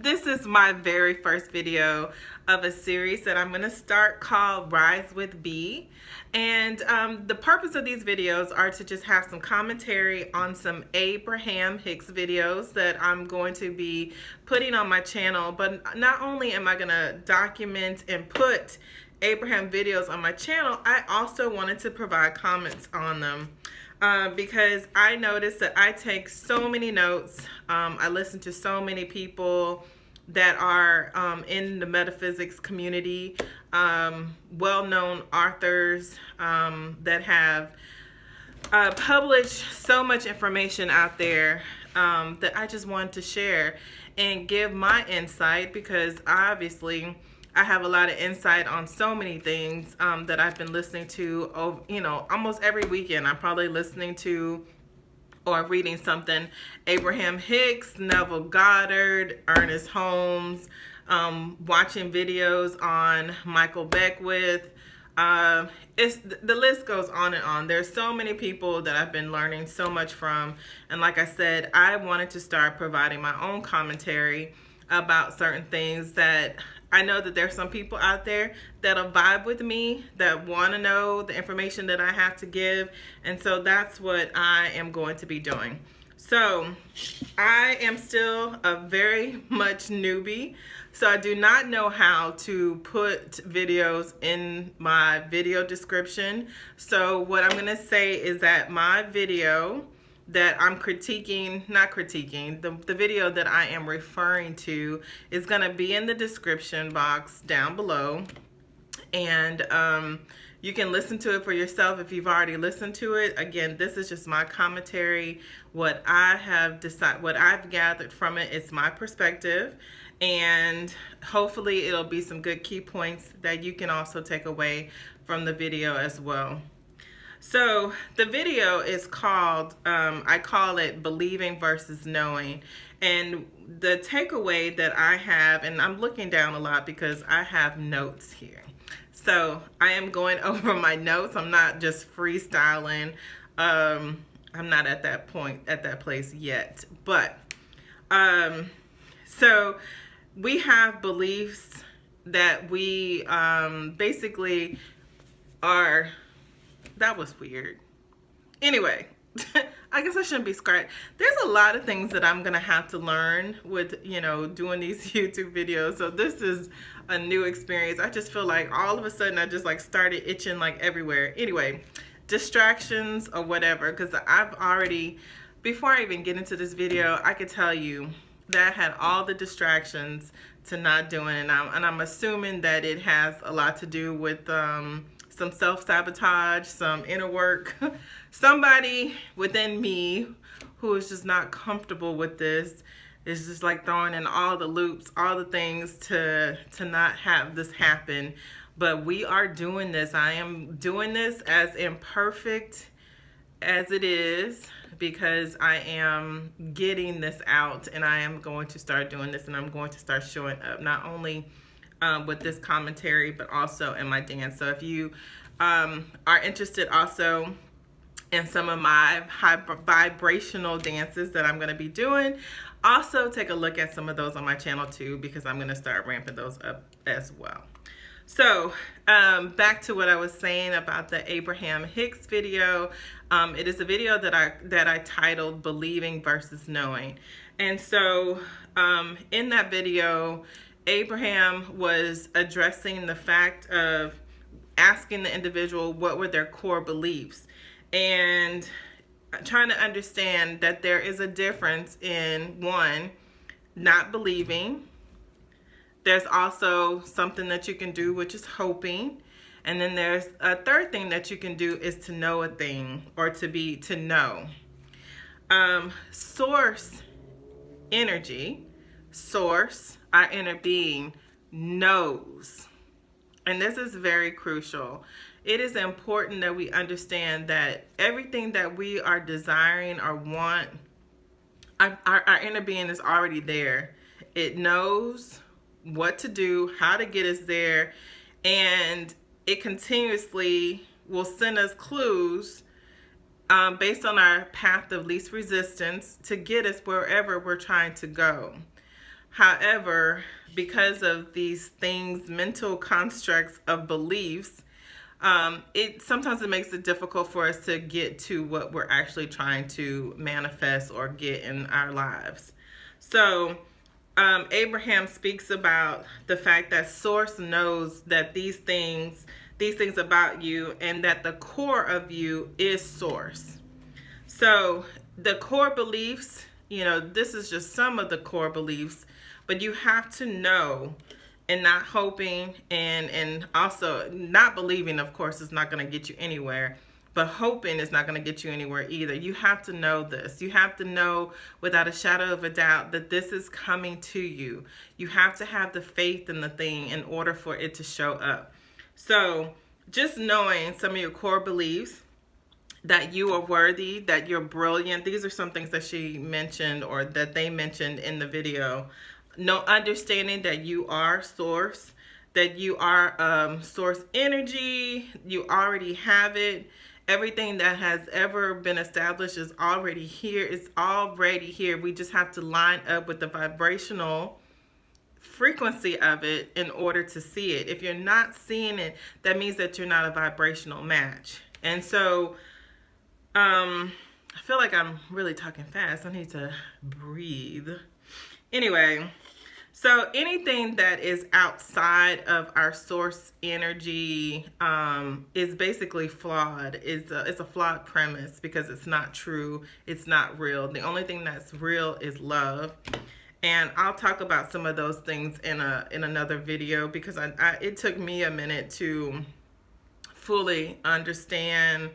This is my very first video of a series that I'm going to start called Rise with B. And the purpose of these videos are to just have some commentary on some Abraham Hicks videos that I'm going to be putting on my channel. But not only am I going to document and put Abraham videos on my channel, I also wanted to provide comments on them. Because I noticed that I take so many notes. I listen to so many people that are in the metaphysics community, well-known authors that have published so much information out there that I just wanted to share and give my insight, because obviously I have a lot of insight on so many things that I've been listening to, almost every weekend. I'm probably listening to or reading something. Abraham Hicks, Neville Goddard, Ernest Holmes, watching videos on Michael Beckwith. The list goes on and on. There's so many people that I've been learning so much from. And like I said, I wanted to start providing my own commentary about certain things that I know that there's some people out there that'll vibe with me, that want to know the information that I have to give. And so that's what I am going to be doing. So I am still a very much newbie. So I do not know how to put videos in my video description. So what I'm going to say is that my video that I'm the video that I am referring to is going to be in the description box down below. And you can listen to it for yourself if you've already listened to it. Again, this is just my commentary. What I have decided, what I've gathered from it, it's my perspective. And hopefully it'll be some good key points that you can also take away from the video as well. So the video is called, I call it Believing versus Knowing. And the takeaway that I have, and I'm looking down a lot because I have notes here. So I am going over my notes. I'm not just freestyling. I'm not at that point, at that place yet. But so we have beliefs that we basically are. That was weird. Anyway, I guess I shouldn't be scared. There's a lot of things that I'm going to have to learn with, doing these YouTube videos. So this is a new experience. I just feel like all of a sudden I just started itching everywhere. Anyway, distractions or whatever, because I've already, before I even get into this video, I could tell you that I had all the distractions to not doing it. And I'm assuming that it has a lot to do with some self-sabotage, some inner work, somebody within me who is just not comfortable with this is just throwing in all the loops, all the things to not have this happen. But we are doing this. I am doing this as imperfect as it is, because I am getting this out, and I am going to start doing this, and I'm going to start showing up not only with this commentary, but also in my dance. So if you are interested also in some of my high vibrational dances that I'm going to be doing, also take a look at some of those on my channel too, because I'm going to start ramping those up as well. So back to what I was saying about the Abraham Hicks video. It is a video that I titled Believing versus Knowing. And so in that video, Abraham was addressing the fact of asking the individual what were their core beliefs, and trying to understand that there is a difference in, one, not believing. There's also something that you can do, which is hoping. And then there's a third thing that you can do, is to know a thing, or to know. Source energy, source, our inner being, knows. And this is very crucial. It is important that we understand that everything that we are desiring or want, our inner being is already there. It knows what to do, how to get us there, and it continuously will send us clues based on our path of least resistance to get us wherever we're trying to go. However, because of these things, mental constructs of beliefs, it sometimes it makes it difficult for us to get to what we're actually trying to manifest or get in our lives. So, Abraham speaks about the fact that Source knows that these things about you, and that the core of you is Source. So, the core beliefs, this is just some of the core beliefs, but you have to know, and not hoping and also not believing, of course, is not going to get you anywhere. But hoping is not going to get you anywhere either. You have to know this. You have to know without a shadow of a doubt that this is coming to you. You have to have the faith in the thing in order for it to show up. So just knowing some of your core beliefs, that you are worthy, that you're brilliant. These are some things that she mentioned, or that they mentioned in the video. No, understanding that you are Source, that you are Source energy. You already have it. Everything that has ever been established is already here. It's already here. We just have to line up with the vibrational frequency of it in order to see it. If you're not seeing it, that means that you're not a vibrational match. And so I feel like I'm really talking fast. I need to breathe. Anyway, so anything that is outside of our Source energy is basically flawed. It's a flawed premise, because it's not true. It's not real. The only thing that's real is love. And I'll talk about some of those things in another video, because it took me a minute to fully understand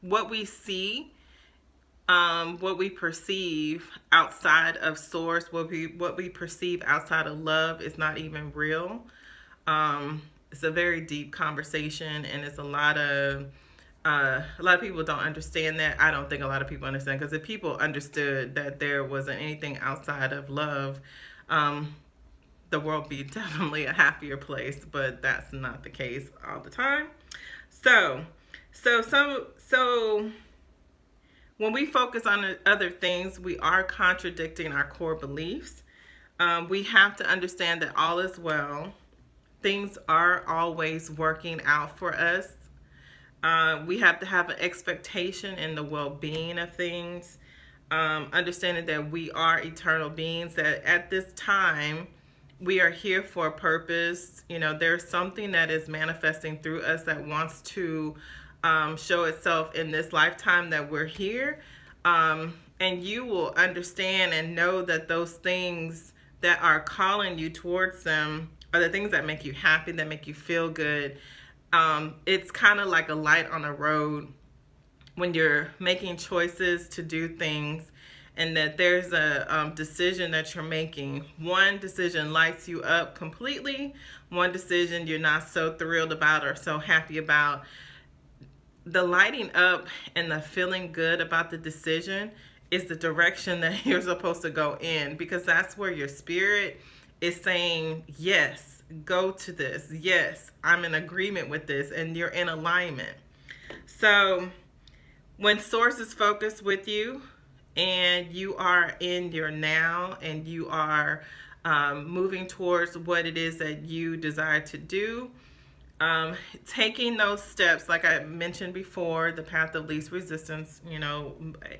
what we see, what we perceive outside of Source, what we perceive outside of love is not even real. It's a very deep conversation, and it's a lot of people don't understand that. I don't think a lot of people understand, because if people understood that there wasn't anything outside of love, the world would be definitely a happier place, but that's not the case all the time. So when we focus on other things, we are contradicting our core beliefs. We have to understand that all is well. Things are always working out for us. We have to have an expectation in the well-being of things. Understanding that we are eternal beings, that at this time, we are here for a purpose. There's something that is manifesting through us that wants to show itself in this lifetime that we're here. And you will understand and know that those things that are calling you towards them are the things that make you happy, that make you feel good. It's kind of like a light on a road when you're making choices to do things, and that there's a decision that you're making. One decision lights you up completely. One decision you're not so thrilled about or so happy about. The lighting up and the feeling good about the decision is the direction that you're supposed to go in, because that's where your spirit is saying, yes, go to this. Yes, I'm in agreement with this, and you're in alignment. So when Source is focused with you, and you are in your now, and you are moving towards what it is that you desire to do, taking those steps, like I mentioned before, the path of least resistance,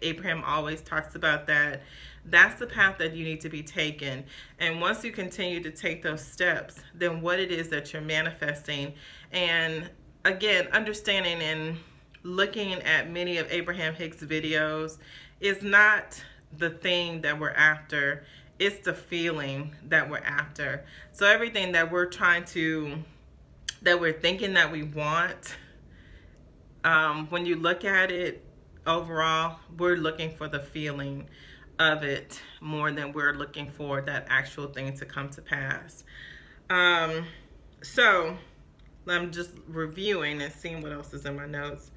Abraham always talks about that. That's the path that you need to be taken. And once you continue to take those steps, then what it is that you're manifesting. And again, understanding and looking at many of Abraham Hicks' videos is not the thing that we're after. It's the feeling that we're after. So everything that we're that we're thinking that we want, when you look at it overall, we're looking for the feeling of it more than we're looking for that actual thing to come to pass. So I'm just reviewing and seeing what else is in my notes.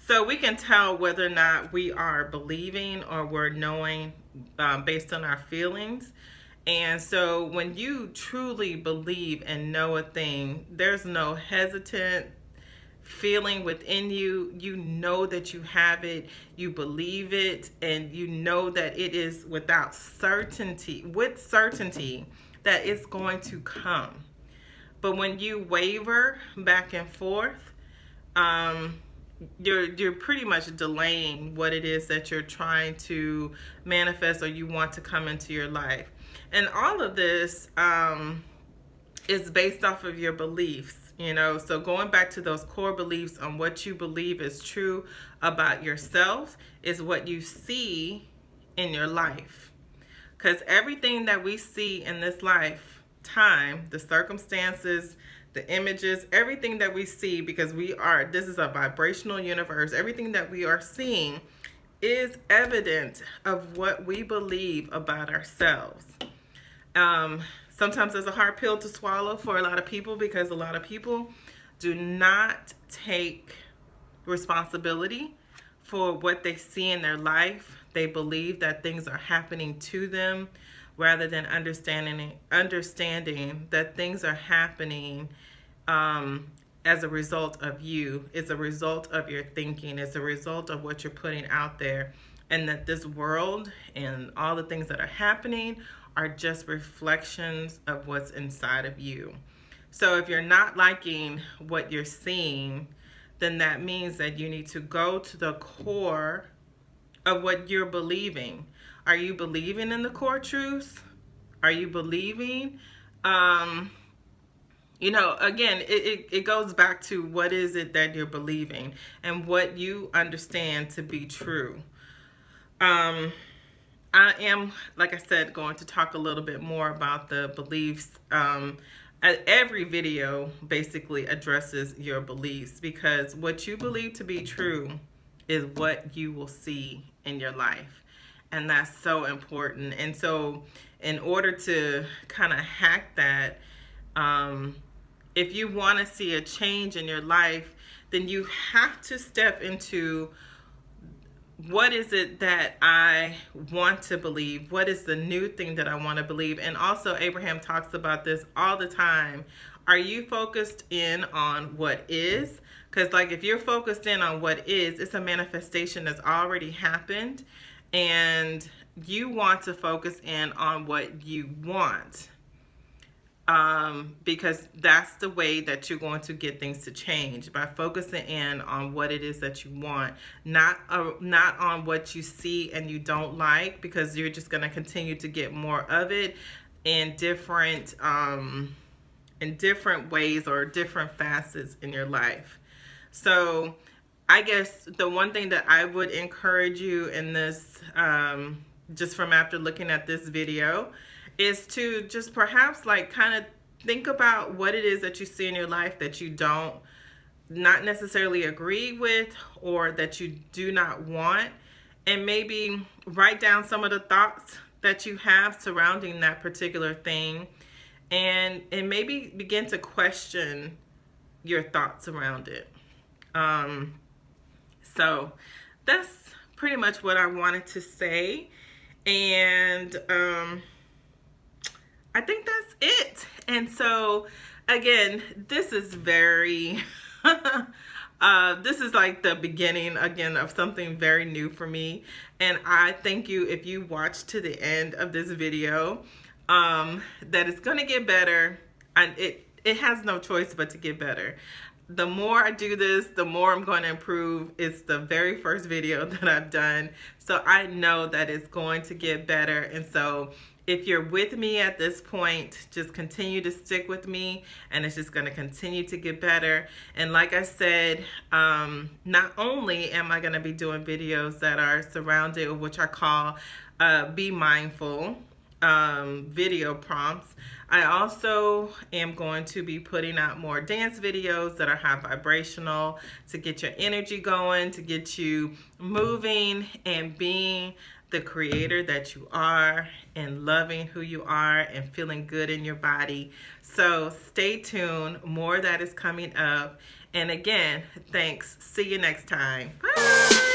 So we can tell whether or not we are believing or we're knowing based on our feelings. And so when you truly believe and know a thing, there's no hesitant feeling within you, you know that you have it, you believe it, and you know that it is with certainty that it's going to come. But when you waver back and forth, you're pretty much delaying what it is that you're trying to manifest or you want to come into your life. And all of this is based off of your beliefs. So going back to those core beliefs on what you believe is true about yourself is what you see in your life. Because everything that we see in this lifetime, the circumstances, the images, everything that we see, because this is a vibrational universe, everything that we are seeing is evidence of what we believe about ourselves. Sometimes it's a hard pill to swallow for a lot of people because a lot of people do not take responsibility for what they see in their life. They believe that things are happening to them rather than understanding that things are happening as a result of you. It's a result of your thinking. It's a result of what you're putting out there. And that this world and all the things that are happening are just reflections of what's inside of you. So if you're not liking what you're seeing, then that means that you need to go to the core of what you're believing. Are you believing in the core truths? Are you believing? Again, it goes back to what is it that you're believing and what you understand to be true. I am, like I said, going to talk a little bit more about the beliefs. Every video basically addresses your beliefs because what you believe to be true is what you will see in your life. And that's so important. And so in order to kind of hack that, if you want to see a change in your life, then you have to step into what is it that I want to believe? What is the new thing that I want to believe? And also Abraham talks about this all the time. Are you focused in on what is? Because like if you're focused in on what is, it's a manifestation that's already happened. And you want to focus in on what you want. Because that's the way that you're going to get things to change, by focusing in on what it is that you want, not on what you see and you don't like, because you're just going to continue to get more of it in different ways or different facets in your life. So I guess the one thing that I would encourage you in this, just from after looking at this video, is to just perhaps like kind of think about what it is that you see in your life that you not necessarily agree with or that you do not want, and maybe write down some of the thoughts that you have surrounding that particular thing, and maybe begin to question your thoughts around it. So that's pretty much what I wanted to say, and I think that's it. And so again, this is very this is like the beginning again of something very new for me, and I thank you if you watch to the end of this video. That it's gonna get better, and it has no choice but to get better. The more I do this, the more I'm going to improve. It's the very first video that I've done, so I know that it's going to get better. And so if you're with me at this point, just continue to stick with me, and it's just going to continue to get better. And like I said, not only am I going to be doing videos that are surrounded with which I call Be Mindful video prompts, I also am going to be putting out more dance videos that are high vibrational to get your energy going, to get you moving and being the creator that you are, and loving who you are and feeling good in your body. So stay tuned, more that is coming up. And again, thanks. See you next time. Bye.